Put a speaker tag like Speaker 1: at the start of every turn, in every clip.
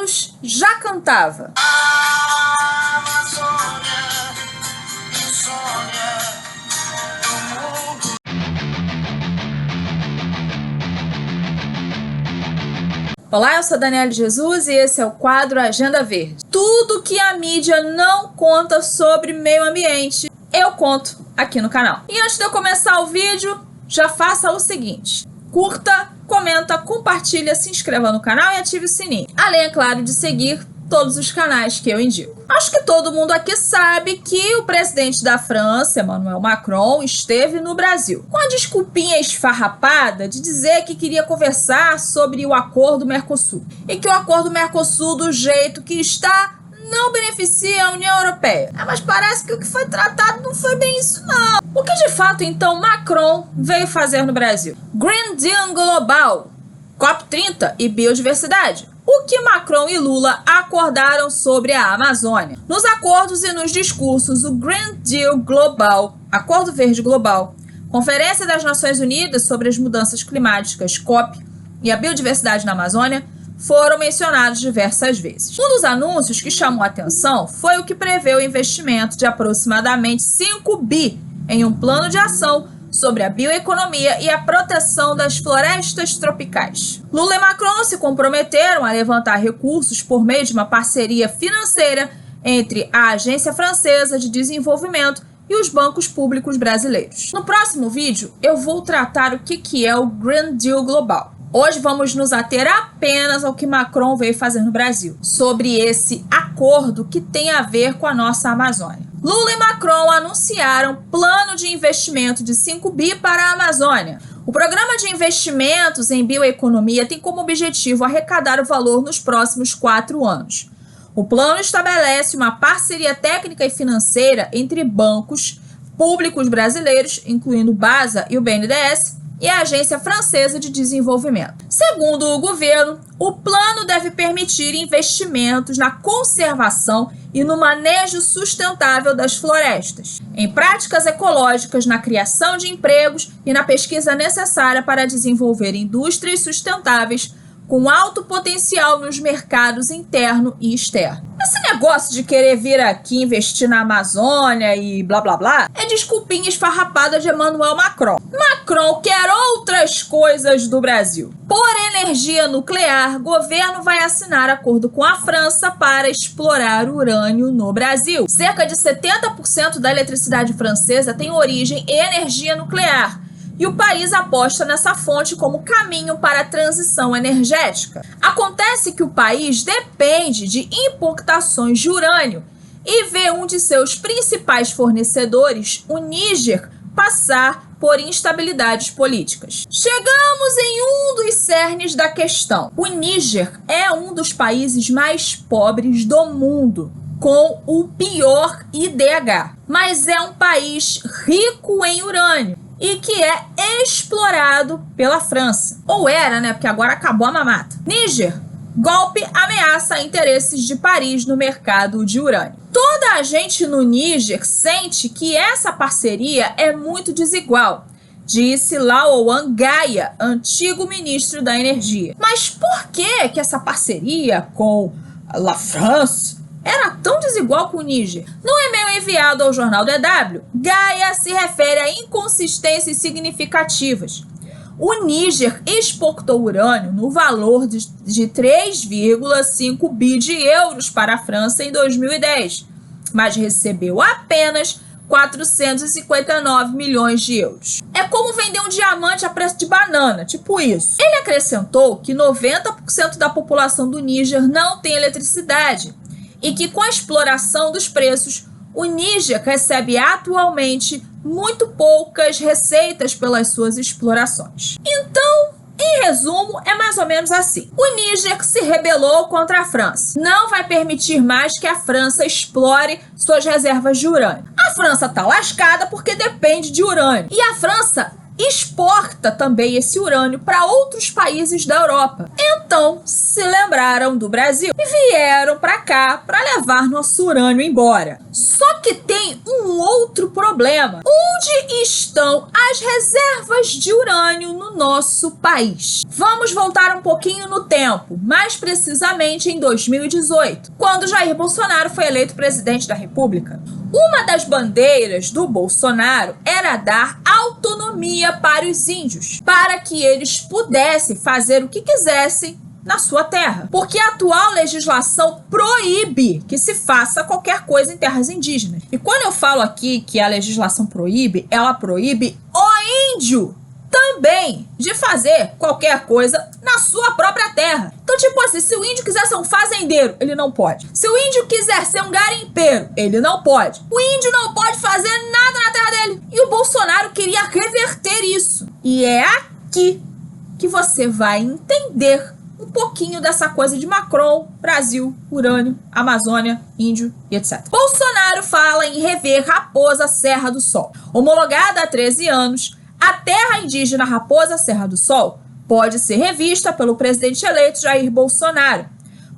Speaker 1: Carlos já cantava. Olá, eu sou Daniele Jesus e esse é o quadro Agenda Verde. Tudo que a mídia não conta sobre meio ambiente, eu conto aqui no canal. E antes de eu começar o vídeo, já faça o seguinte: curta, comenta, compartilha, se inscreva no canal e ative o sininho. Além, é claro, de seguir todos os canais que eu indico. Acho que todo mundo aqui sabe que o presidente da França, Emmanuel Macron, esteve no Brasil, com a desculpinha esfarrapada de dizer que queria conversar sobre o acordo Mercosul. E que o acordo Mercosul, do jeito que está, não beneficia a União Europeia. Mas parece que o que foi tratado não foi bem isso, não. O que de fato, então, Macron veio fazer no Brasil? Green Deal Global, COP30 e biodiversidade. O que Macron e Lula acordaram sobre a Amazônia? Nos acordos e nos discursos, o Green Deal Global, Acordo Verde Global, Conferência das Nações Unidas sobre as Mudanças Climáticas, COP, e a biodiversidade na Amazônia foram mencionados diversas vezes. Um dos anúncios que chamou a atenção foi o que prevê o investimento de aproximadamente 5 bi em um plano de ação sobre a bioeconomia e a proteção das florestas tropicais. Lula e Macron se comprometeram a levantar recursos por meio de uma parceria financeira entre a Agência Francesa de Desenvolvimento e os bancos públicos brasileiros. No próximo vídeo, eu vou tratar o que é o Green Deal Global. Hoje vamos nos ater apenas ao que Macron veio fazer no Brasil, sobre esse acordo que tem a ver com a nossa Amazônia. Lula e Macron anunciaram plano de investimento de 5 bi para a Amazônia. O programa de investimentos em bioeconomia tem como objetivo arrecadar o valor nos próximos 4 anos. O plano estabelece uma parceria técnica e financeira entre bancos públicos brasileiros, incluindo o BASA e o BNDES, e a Agência Francesa de Desenvolvimento. Segundo o governo, o plano deve permitir investimentos na conservação e no manejo sustentável das florestas, em práticas ecológicas, na criação de empregos e na pesquisa necessária para desenvolver indústrias sustentáveis com alto potencial nos mercados interno e externo. Esse negócio de querer vir aqui investir na Amazônia e blá blá blá é desculpinha esfarrapada de Emmanuel Macron. Macron quer outras coisas do Brasil. Por energia nuclear, governo vai assinar acordo com a França para explorar urânio no Brasil. Cerca de 70% da eletricidade francesa tem origem em energia nuclear. E o país aposta nessa fonte como caminho para a transição energética. Acontece que o país depende de importações de urânio e vê um de seus principais fornecedores, o Níger, passar por instabilidades políticas. Chegamos em um dos cernes da questão. O Níger é um dos países mais pobres do mundo, com o pior IDH, mas é um país rico em urânio e que é explorado pela França. Ou era, né? Porque agora acabou a mamata. Níger, golpe ameaça interesses de Paris no mercado de urânio. Toda a gente no Níger sente que essa parceria é muito desigual, disse Laouane Gaia, antigo ministro da Energia. Mas por que essa parceria com a França era tão desigual com o Níger? No e-mail enviado ao jornal DW, Gaia se refere a inconsistências significativas. O Níger exportou urânio no valor de 3,5 bi de euros para a França em 2010, mas recebeu apenas 459 milhões de euros. É como vender um diamante a preço de banana, tipo isso. Ele acrescentou que 90% da população do Níger não tem eletricidade e que com a exploração dos preços, o Níger recebe atualmente muito poucas receitas pelas suas explorações. Então, em resumo, é mais ou menos assim. O Níger se rebelou contra a França. Não vai permitir mais que a França explore suas reservas de urânio. A França tá lascada porque depende de urânio. E a França exporta também esse urânio para outros países da Europa. Então, se lembraram do Brasil e vieram para cá para levar nosso urânio embora. Só que tem um outro problema. Onde estão as reservas de urânio no nosso país? Vamos voltar um pouquinho no tempo, mais precisamente em 2018, quando Jair Bolsonaro foi eleito presidente da República. Uma das bandeiras do Bolsonaro era dar autonomia para os índios, para que eles pudessem fazer o que quisessem na sua terra. Porque a atual legislação proíbe que se faça qualquer coisa em terras indígenas. E quando eu falo aqui que a legislação proíbe, ela proíbe o índio também de fazer qualquer coisa na sua própria terra. Então, tipo assim, se o índio quiser ser um fazendeiro, ele não pode. Se o índio quiser ser um garimpeiro, ele não pode. O índio não pode fazer nada na terra dele. E o Bolsonaro queria reverter isso. E é aqui que você vai entender um pouquinho dessa coisa de Macron, Brasil, urânio, Amazônia, índio e etc. Bolsonaro fala em rever Raposa Serra do Sol. Homologada há 13 anos, a terra indígena Raposa Serra do Sol pode ser revista pelo presidente eleito Jair Bolsonaro.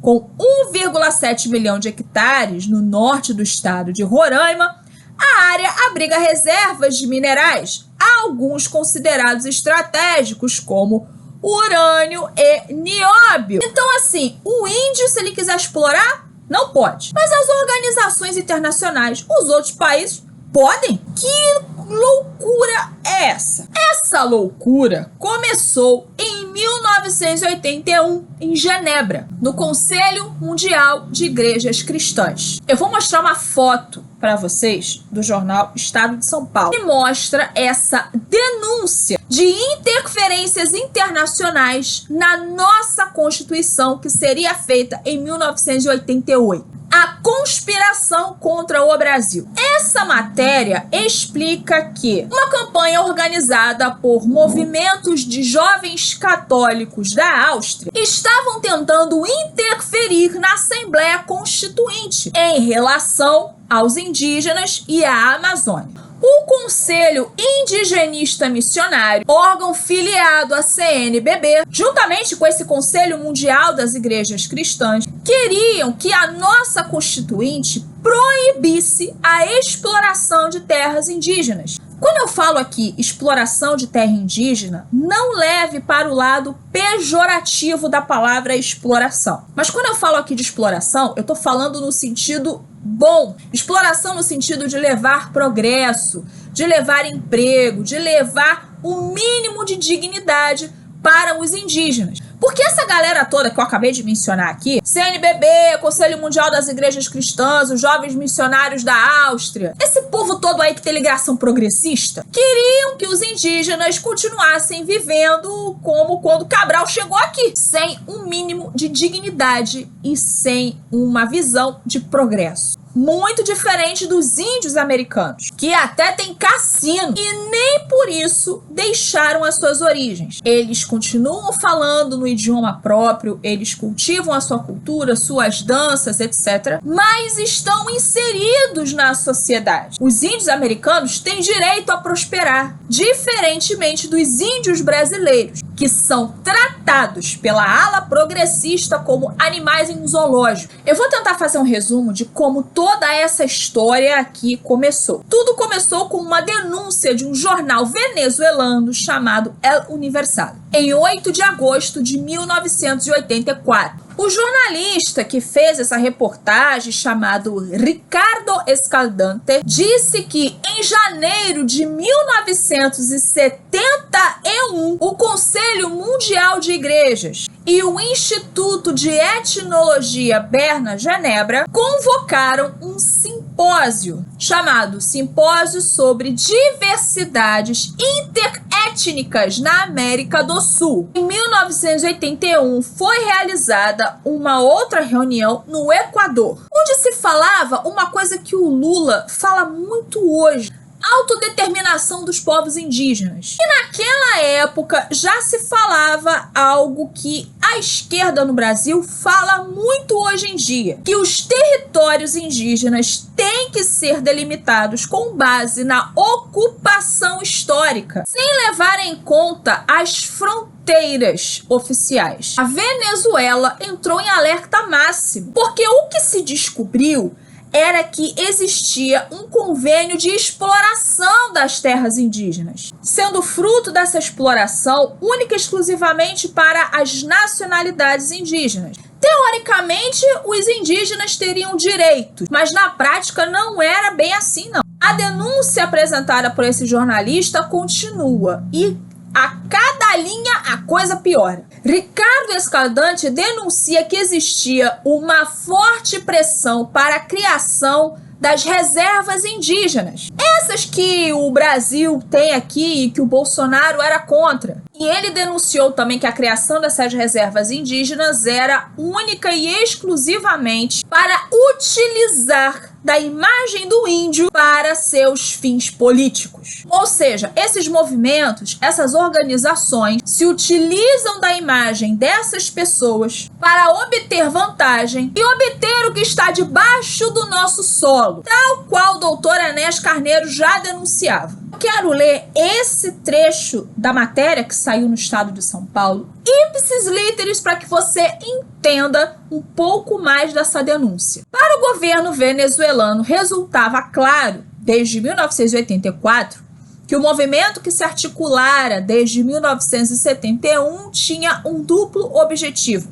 Speaker 1: Com 1,7 milhão de hectares no norte do estado de Roraima, a área abriga reservas de minerais, alguns considerados estratégicos, como urânio e nióbio. Então, assim, o índio, se ele quiser explorar, não pode. Mas as organizações internacionais, os outros países, podem? Que loucura é essa? Essa loucura começou em 1981, em Genebra, no Conselho Mundial de Igrejas Cristãs. Eu vou mostrar uma foto para vocês do jornal Estado de São Paulo, que mostra essa denúncia de interferências internacionais na nossa Constituição, que seria feita em 1988. A conspiração contra o Brasil. Essa matéria explica que uma campanha organizada por movimentos de jovens católicos da Áustria estavam tentando interferir na Assembleia Constituinte em relação aos indígenas e à Amazônia. O Conselho Indigenista Missionário, órgão filiado à CNBB, juntamente com esse Conselho Mundial das Igrejas Cristãs, queriam que a nossa Constituinte proibisse a exploração de terras indígenas. Quando eu falo aqui exploração de terra indígena, não leve para o lado pejorativo da palavra exploração. Mas quando eu falo aqui de exploração, eu estou falando no sentido bom. Exploração no sentido de levar progresso, de levar emprego, de levar o mínimo de dignidade para os indígenas. Porque essa galera toda que eu acabei de mencionar aqui, CNBB, Conselho Mundial das Igrejas Cristãs, os Jovens Missionários da Áustria, esse povo todo aí que tem ligação progressista, queriam que os indígenas continuassem vivendo como quando Cabral chegou aqui, sem um mínimo de dignidade e sem uma visão de progresso. Muito diferente dos índios americanos, que até tem cassino e nem por isso deixaram as suas origens. Eles continuam falando no idioma próprio, eles cultivam a sua cultura, suas danças, etc., mas estão inseridos na sociedade. Os índios americanos têm direito a prosperar, diferentemente dos índios brasileiros, que são tratados pela ala progressista como animais em um zoológico. Eu vou tentar fazer um resumo de como toda essa história aqui começou. Tudo começou com uma denúncia de um jornal venezuelano chamado El Universal, em 8 de agosto de 1984. O jornalista que fez essa reportagem, chamado Ricardo Escaldante, disse que em janeiro de 1971, o Conselho Mundial de Igrejas e o Instituto de Etnologia Berna Genebra convocaram um simpósio chamado Simpósio sobre Diversidades Interétnicas na América do Sul. Em 1981, foi realizada uma outra reunião no Equador, onde se falava uma coisa que o Lula fala muito hoje: autodeterminação dos povos indígenas. E naquela época já se falava algo que a esquerda no Brasil fala muito hoje em dia, que os territórios indígenas têm que ser delimitados com base na ocupação histórica, sem levar em conta as fronteiras oficiais. A Venezuela entrou em alerta máximo, porque o que se descobriu era que existia um convênio de exploração das terras indígenas, sendo fruto dessa exploração única e exclusivamente para as nacionalidades indígenas. Teoricamente, os indígenas teriam direitos, mas na prática não era bem assim, não. A denúncia apresentada por esse jornalista continua e a cada linha a coisa piora. Ricardo Escaldante denuncia que existia uma forte pressão para a criação das reservas indígenas. Essas que o Brasil tem aqui e que o Bolsonaro era contra. E ele denunciou também que a criação dessas reservas indígenas era única e exclusivamente para utilizar da imagem do índio para seus fins políticos. Ou seja, esses movimentos, essas organizações se utilizam da imagem dessas pessoas para obter vantagem e obter o que está debaixo do nosso solo, tal qual o doutor Enéas Carneiro já denunciava. Eu quero ler esse trecho da matéria que saiu no estado de São Paulo, ipsis literis, para que você entenda um pouco mais dessa denúncia. Para o governo venezuelano, resultava claro, desde 1984, que o movimento que se articulara desde 1971 tinha um duplo objetivo: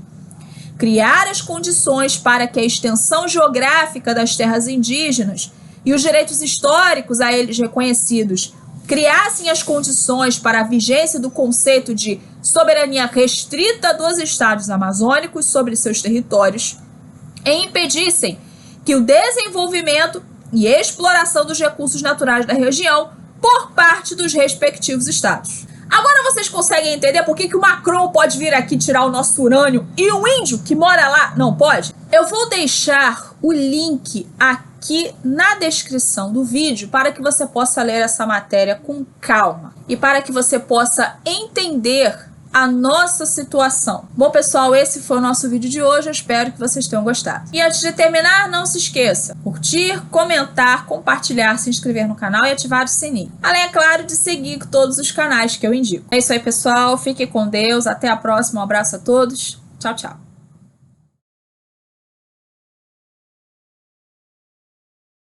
Speaker 1: criar as condições para que a extensão geográfica das terras indígenas e os direitos históricos a eles reconhecidos criassem as condições para a vigência do conceito de soberania restrita dos estados amazônicos sobre seus territórios e impedissem que o desenvolvimento e exploração dos recursos naturais da região por parte dos respectivos estados. Agora vocês conseguem entender por que o Macron pode vir aqui tirar o nosso urânio e o índio que mora lá não pode? Eu vou deixar o link aqui na descrição do vídeo para que você possa ler essa matéria com calma e para que você possa entender a nossa situação. Bom, pessoal, esse foi o nosso vídeo de hoje. Eu espero que vocês tenham gostado. E antes de terminar, não se esqueça: curtir, comentar, compartilhar, se inscrever no canal e ativar o sininho. Além, é claro, de seguir todos os canais que eu indico. É isso aí, pessoal. Fiquem com Deus. Até a próxima. Um abraço a todos. Tchau, tchau.